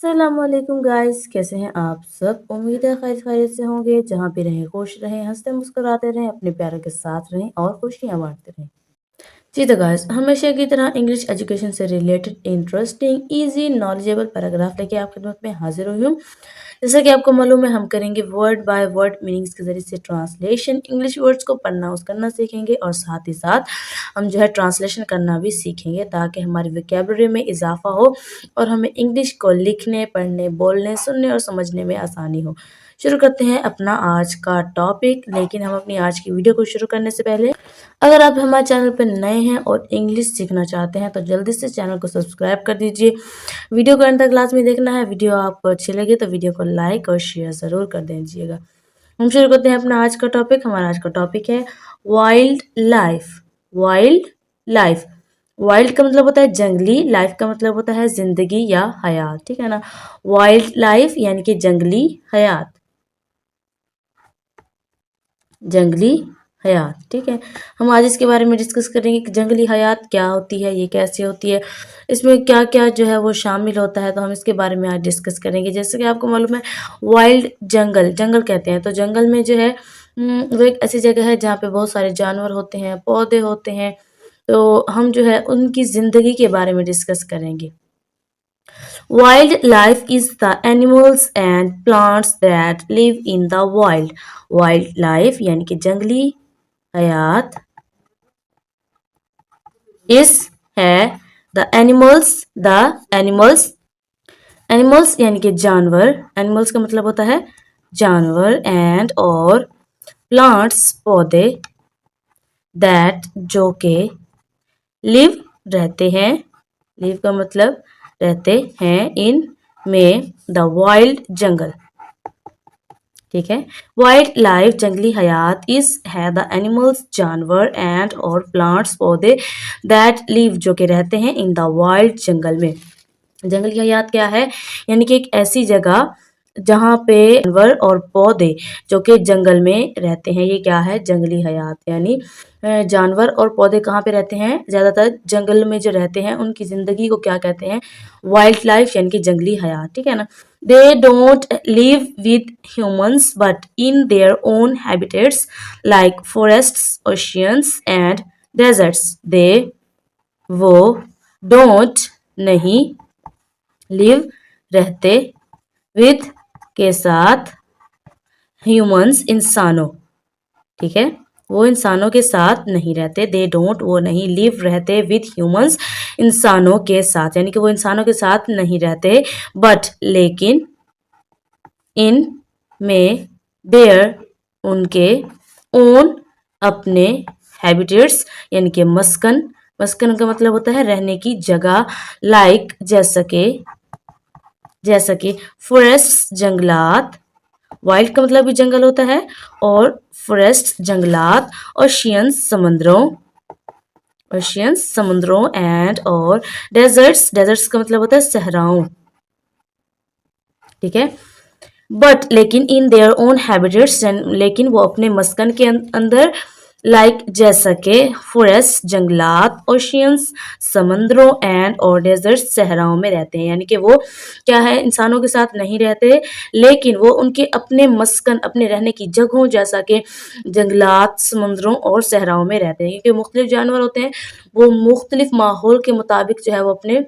अस्सलामुअलैकुम गाइस, कैसे हैं आप सब। उम्मीद है खैर खैरियत से होंगे। जहाँ भी रहें खुश रहें, हंसते मुस्कुराते रहें, अपने प्यारों के साथ रहें और खुशियाँ बांटते रहें। जी तो गाइस, हमेशा की तरह इंग्लिश एजुकेशन से related interesting easy knowledgeable paragraph लेके आपकी खिदमत में हाजिर हुई हूँ। जैसा कि आपको मालूम है, हम करेंगे वर्ड बाय वर्ड मीनिंग्स के जरिए से ट्रांसलेशन। इंग्लिश वर्ड्स को पढ़ना करना सीखेंगे और साथ ही साथ हम जो है ट्रांसलेशन करना भी सीखेंगे, ताकि हमारी वोकैबुलरी में इजाफा हो और हमें इंग्लिश को लिखने, पढ़ने, बोलने, सुनने और समझने में आसानी हो। शुरू करते हैं अपना आज का टॉपिक। लेकिन हम अपनी आज की वीडियो को शुरू करने से पहले, अगर आप हमारे चैनल पर नए हैं और इंग्लिश सीखना चाहते हैं तो जल्दी से चैनल को सब्सक्राइब कर दीजिए। वीडियो को अंत तक लाजमी देखना है। वीडियो आपको अच्छी लगे तो वीडियो को लाइक और शेयर ज़रूर कर दीजिएगा। हम शुरू करते हैं अपना आज का टॉपिक। हमारा आज का टॉपिक है wild life. Wild life, wild का मतलब होता है जंगली, लाइफ का मतलब होता है जिंदगी या हयात, ठीक है ना। वाइल्ड लाइफ यानी कि जंगली हयात, जंगली हयात, ठीक है। हम आज इसके बारे में डिस्कस करेंगे कि जंगली हयात क्या होती है, ये कैसे होती है, इसमें क्या क्या जो है वो शामिल होता है। तो हम इसके बारे में आज डिस्कस करेंगे। जैसे कि आपको मालूम है, वाइल्ड जंगल, जंगल कहते हैं तो जंगल में जो है वो एक ऐसी जगह है जहाँ पे बहुत सारे जानवर होते हैं, पौधे होते हैं। तो हम जो है उनकी ज़िंदगी के बारे में डिस्कस करेंगे। Wild life is the animals and plants that live in the wild. Wild life यानी कि जंगली हयात is है the animals animals यानी कि जानवर, animals का मतलब होता है जानवर, and और plants पौधे, that जो के live रहते हैं, live का मतलब रहते हैं, इन में द वाइल्ड जंगल, ठीक है। वाइल्ड लाइफ जंगली हयात इस है द एनिमल्स जानवर एंड और प्लांट्स पौधे दैट लिव जो के रहते हैं इन द वाइल्ड जंगल में। जंगली हयात क्या है, यानी कि एक ऐसी जगह जहाँ पे जानवर और पौधे जो कि जंगल में रहते हैं, ये क्या है, जंगली हयात। यानी जानवर और पौधे कहाँ पे रहते हैं, ज़्यादातर जंगल में जो रहते हैं उनकी ज़िंदगी को क्या कहते हैं, वाइल्ड लाइफ यानी कि जंगली हयात, ठीक है ना। They don't live with humans but in their own habitats like forests, oceans and deserts. They वो डोंट नहीं, लिव रहते, विद के साथ, ह्यूमंस इंसानों, ठीक है। वो इंसानों के साथ नहीं रहते, दे डोंट वो नहीं, लिव रहते, विद ह्यूमंस इंसानों के साथ, यानी कि वो इंसानों के साथ नहीं रहते, बट लेकिन, इन में, देयर उनके, ओन अपने, हैबिटेट्स यानी कि मस्कन, मस्कन का मतलब होता है रहने की जगह, लाइक जैसा कि फॉरेस्ट जंगलात, वाइल्ड का मतलब भी जंगल होता है, और फॉरेस्ट जंगलात, ओशियंस समुद्रों, ओशियंस समुद्रों, एंड और डेजर्ट्स, डेजर्ट्स का मतलब होता है सहराओं, ठीक है। बट लेकिन इन देयर ओन हैबिटेट्स, लेकिन वो अपने मस्कन के अंदर, लाइक जैसा कि फॉरेस्ट जंगलात, ओशियंस समुद्रों, एंड और डेजर्ट सहराओं में रहते हैं। यानी कि वो क्या है, इंसानों के साथ नहीं रहते, लेकिन वो उनके अपने मस्कन, अपने रहने की जगहों जैसा कि जंगलात, समुद्रों और सहराओं में रहते हैं। क्योंकि मुख्तलिफ जानवर होते हैं, वो मुख्तलिफ माहौल के मुताबिक जो है वो अपने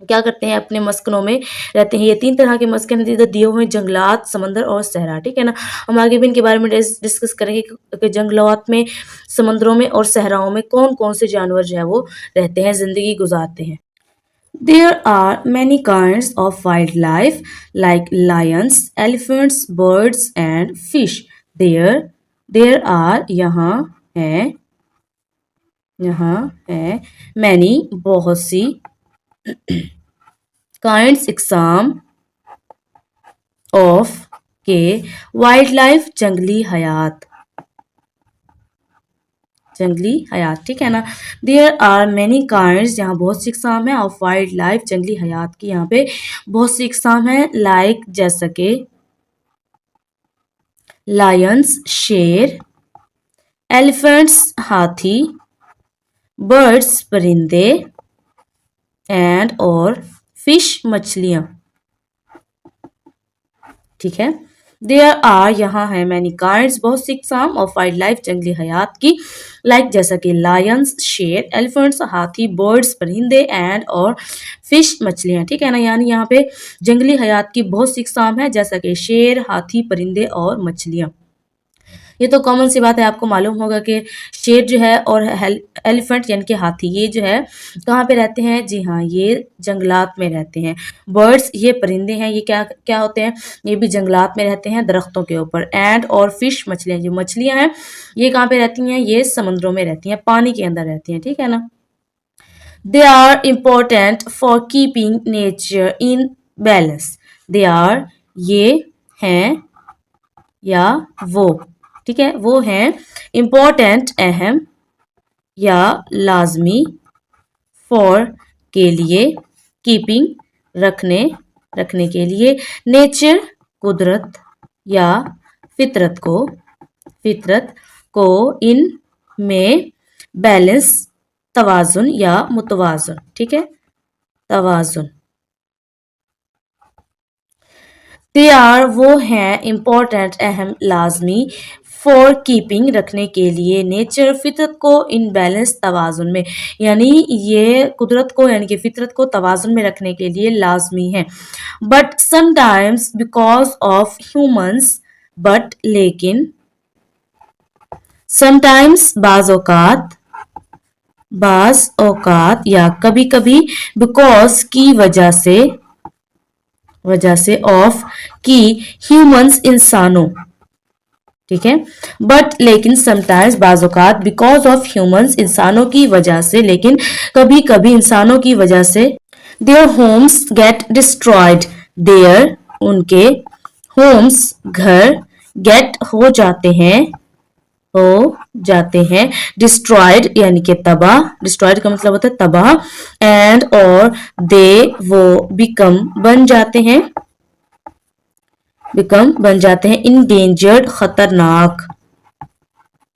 क्या करते हैं, अपने मस्कनों में रहते हैं। ये 3 तरह के मस्कन इधर दिए हुए हैं, जंगलात, समंदर और सहरा, ठीक है ना। हम आगे भी इनके बारे में डिस्कस करेंगे कि जंगलात में, समंदरों में और सहराओं में कौन कौन से जानवर जो है वो रहते हैं, ज़िंदगी गुजारते हैं। There are many kinds of wildlife like lions, elephants, birds and fish. There are यहाँ है many बहुत सी, काइंड्स इकसाम, ऑफ के, वाइल्ड लाइफ जंगली हयात, जंगली हयात, ठीक है ना। देयर आर मैनी काइंड्स, यहाँ बहुत सी इकसाम है, ऑफ वाइल्ड लाइफ जंगली हयात की यहाँ पे बहुत सी इकसाम है, लाइक जैसा के लायंस शेर, एलिफेंट्स हाथी, बर्ड्स परिंदे, एंड और फिश मछलियाँ, ठीक है। देयर आर यहाँ है मैनी काइंड्स बहुत सी इकसाम ऑफ वाइल्ड लाइफ जंगली हयात की, लाइक जैसा कि लायंस शेर, एलिफेंट्स हाथी, बर्ड्स परिंदे, एंड और फिश मछलियाँ, ठीक है ना। यानी यहाँ पे जंगली हयात की बहुत सी इकसाम है जैसा कि शेर, हाथी, परिंदे और मछलियाँ। ये तो कॉमन सी बात है, आपको मालूम होगा कि शेर जो है और एलिफेंट यानी कि हाथी ये जो है कहाँ पे रहते हैं, जी हाँ ये जंगलात में रहते हैं। बर्ड्स ये परिंदे हैं, ये क्या क्या होते हैं, ये भी जंगलात में रहते हैं दरख्तों के ऊपर। एंड और फिश मछलियाँ, जो मछलियाँ हैं ये कहाँ पे रहती हैं, ये समुद्रों में रहती हैं, पानी के अंदर रहती हैं, ठीक है ना। They are important for keeping nature in balance. They are ये हैं या वो, ठीक है, वो हैं इम्पोर्टेंट अहम या लाजमी, फॉर के लिए, कीपिंग रखने, रखने के लिए, नेचर कुदरत या फितरत को, फितरत को, इन में बैलेंस तवाजुन या मुतवाजुन, ठीक है, तवाजुन। दे आर वो हैं इम्पोर्टेंट अहम लाजमी, फॉर कीपिंग रखने के लिए, नेचर फितरत को इन बैलेंस तवाजुन में, यानी ये कुदरत को यानी कि फितरत को तवाजुन में रखने के लिए लाजमी है। But sometimes because of humans, but लेकिन, समटाइम्स बाज औकात या कभी कभी, बिकॉज की वजह से, ऑफ की, ह्यूमंस इंसानों, ठीक है। बट लेकिन समटाइम्स बाज़-औक़ात, बिकॉज ऑफ ह्यूमंस इंसानों की वजह से, लेकिन कभी कभी इंसानों की वजह से, their homes get destroyed, their उनके, होम्स घर, गेट हो जाते हैं, डिस्ट्रॉयड यानी कि तबाह, डिस्ट्रॉयड का मतलब होता है तबाह, एंड और दे वो, बिकम बन जाते हैं, इंडेंजर्ड खतरनाक,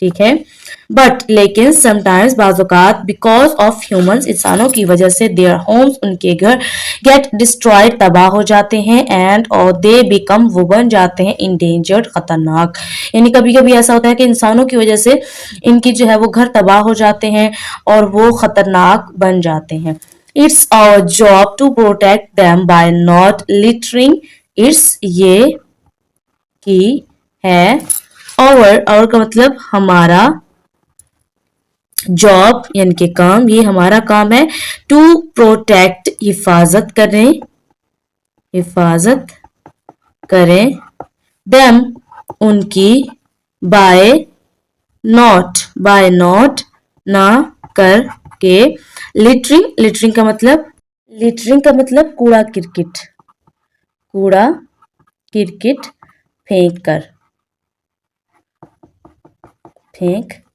ठीक है। बट लेकिन समटाइम्स बाज़-औक़ात, बिकॉज ऑफ ह्यूमंस इंसानों की वजह से, देयर होम्स उनके घर, गेट डिस्ट्रॉयड तबाह हो जाते हैं, एंड और दे बिकम वो बन जाते हैं, इंडेंजर्ड खतरनाक। यानी कभी कभी ऐसा होता है कि इंसानों की वजह से इनकी जो है वो घर तबाह हो जाते हैं और वो खतरनाक बन जाते हैं। It's our job to protect them by not littering, it's ये की है, और का मतलब हमारा, जॉब यानी कि काम, ये हमारा काम है, टू प्रोटेक्ट हिफाजत करें, देम उनकी, बाय नॉट ना करके, लिटरिंग का मतलब कूड़ा किरकिट फेंक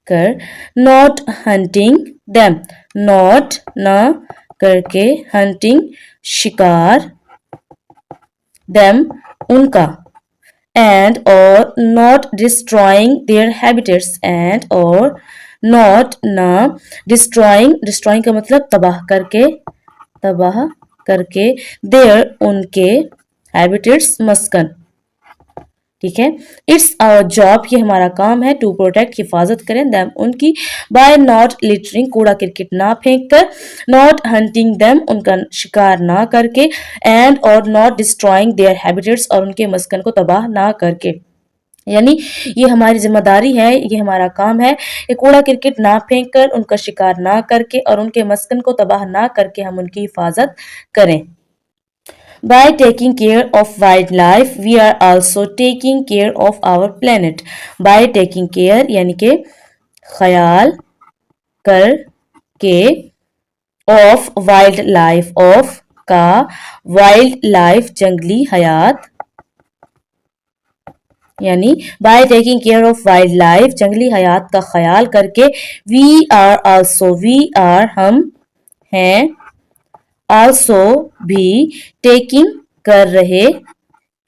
कर, नॉट हंटिंग देम, नॉट न करके, हंटिंग शिकार, देम उनका, एंड और not destroying there habitats, and और नॉट न डिस्ट्रॉइंग का मतलब तबाह करके, देयर उनके, हैबिटेट्स मस्कन, ठीक है। इट्स आवर जॉब ये हमारा काम है, टू प्रोटेक्ट हिफाजत करें, देम उनकी, बाय नॉट लिटरिंग कूड़ा क्रिकेट ना फेंक कर, नॉट हंटिंग देम उनका शिकार ना करके, एंड और नॉट डिस्ट्रॉइंग देयर हैबिटेट्स और उनके मस्कन को तबाह ना करके। यानी ये हमारी जिम्मेदारी है, ये हमारा काम है, ये कूड़ा क्रिकेट ना फेंक कर, उनका शिकार ना करके और उनके मस्कन को तबाह ना करके हम उनकी हिफाजत करें। By taking care of wildlife, we are also taking care of our planet. By taking care यानी कि ख्याल कर के, of wildlife, of का, wildlife जंगली हयात, यानी by taking care of wildlife जंगली हयात का ख्याल करके, we are हम हैं, also भी, टेकिंग कर रहे,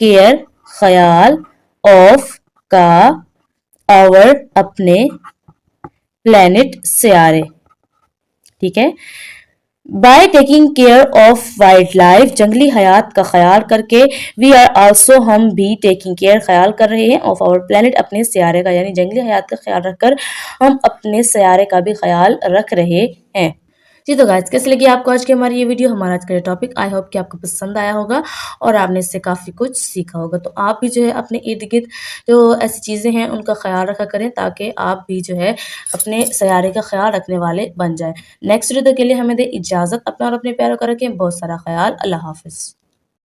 केयर ख्याल, ऑफ का, आवर अपने, प्लेनेट सियारे, ठीक है। By taking care of wild life, जंगली हयात का ख्याल करके, वी आर आल्सो, हम भी टेकिंग केयर ख्याल कर रहे हैं, ऑफ आवर प्लेनेट, अपने सियारे का, यानी जंगली हयात का ख्याल रखकर हम अपने सियारे का भी ख्याल रख रहे हैं। जी तो गाइस, कैसे लगी आपको आज की हमारी ये वीडियो, हमारा आज का ये टॉपिक? आई होप कि आपको पसंद आया होगा और आपने इससे काफ़ी कुछ सीखा होगा। तो आप भी जो है अपने इर्द-गिर्द जो ऐसी चीज़ें हैं उनका ख़्याल रखा करें, ताकि आप भी जो है अपने सैयारे का ख़्याल रखने वाले बन जाएँ। नेक्स्ट वीडियो तक के लिए हमें दें इजाज़त। अपना और अपने प्यारों का रखें बहुत सारा ख़्याल। अल्लाह हाफ़िज़।